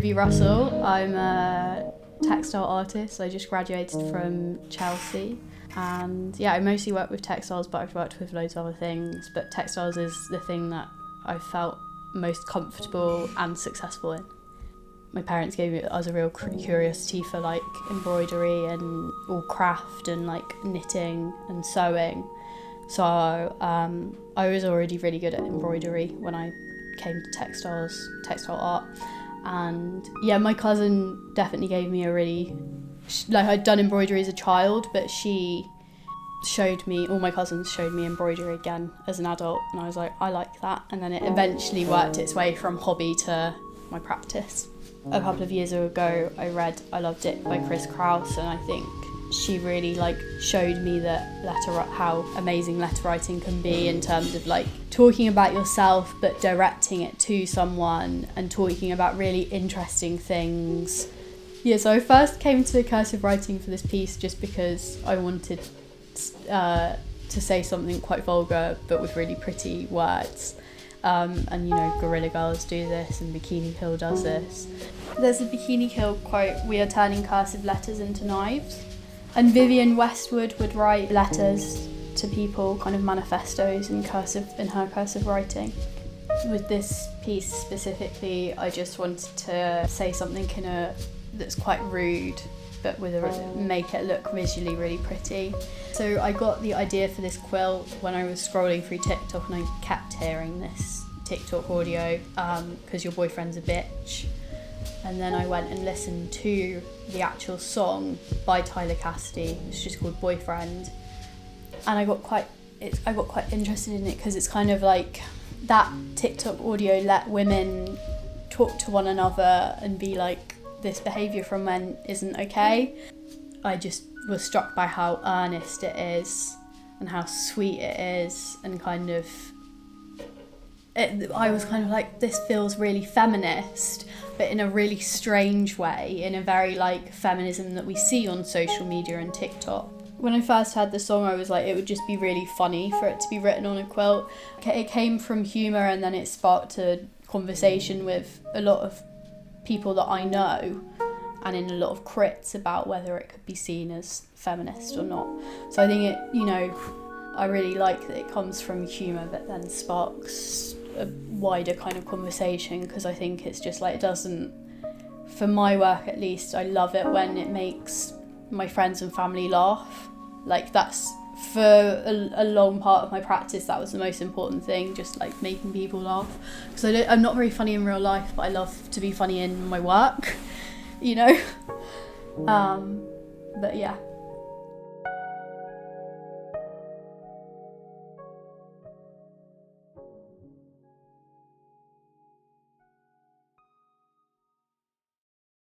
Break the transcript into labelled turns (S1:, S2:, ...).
S1: Ruby Russell. I'm a textile artist. I just graduated from Chelsea. And yeah, I mostly work with textiles, but I've worked with loads of other things. But textiles is the thing that I felt most comfortable and successful in. My parents gave us a real curiosity for like embroidery and all craft and like knitting and sewing. So I was already really good at embroidery when I came to textile art. And yeah, my cousin definitely gave me a really, like I'd done embroidery as a child, but all my cousins showed me embroidery again as an adult, and I was like, I like that. And then it eventually worked its way from hobby to my practice. A couple of years ago, I read I Loved It by Chris Kraus, and I think she really like showed me that how amazing letter writing can be in terms of like talking about yourself but directing it to someone and talking about really interesting things. Yeah, so I first came to cursive writing for this piece just because I wanted to say something quite vulgar but with really pretty words. And you know, Guerrilla Girls do this and Bikini Kill does this. There's a Bikini Kill quote, "We are turning cursive letters into knives." And Vivienne Westwood would write letters to people, kind of manifestos in her cursive writing. With this piece specifically, I just wanted to say something that's quite rude, but make it look visually really pretty. So I got the idea for this quilt when I was scrolling through TikTok, and I kept hearing this TikTok audio, "'Cause Your Boyfriend's a Bitch." And then I went and listened to the actual song by Tyler Cassidy. It's just called Boyfriend. And I got quite interested in it because it's kind of like that TikTok audio let women talk to one another and be like, this behaviour from men isn't okay. I just was struck by how earnest it is and how sweet it is, and I was kind of like, this feels really feminist, but in a really strange way, in a very like feminism that we see on social media and TikTok. When I first heard the song, I was like, it would just be really funny for it to be written on a quilt. It came from humour, and then it sparked a conversation with a lot of people that I know, and in a lot of crits about whether it could be seen as feminist or not. So I think I really like that it comes from humour but then sparks a wider kind of conversation, because I think it's just like, for my work at least, I love it when it makes my friends and family laugh. Like that's, for a long part of my practice, that was the most important thing, just like making people laugh. Because I'm not very funny in real life, but I love to be funny in my work, you know. But yeah.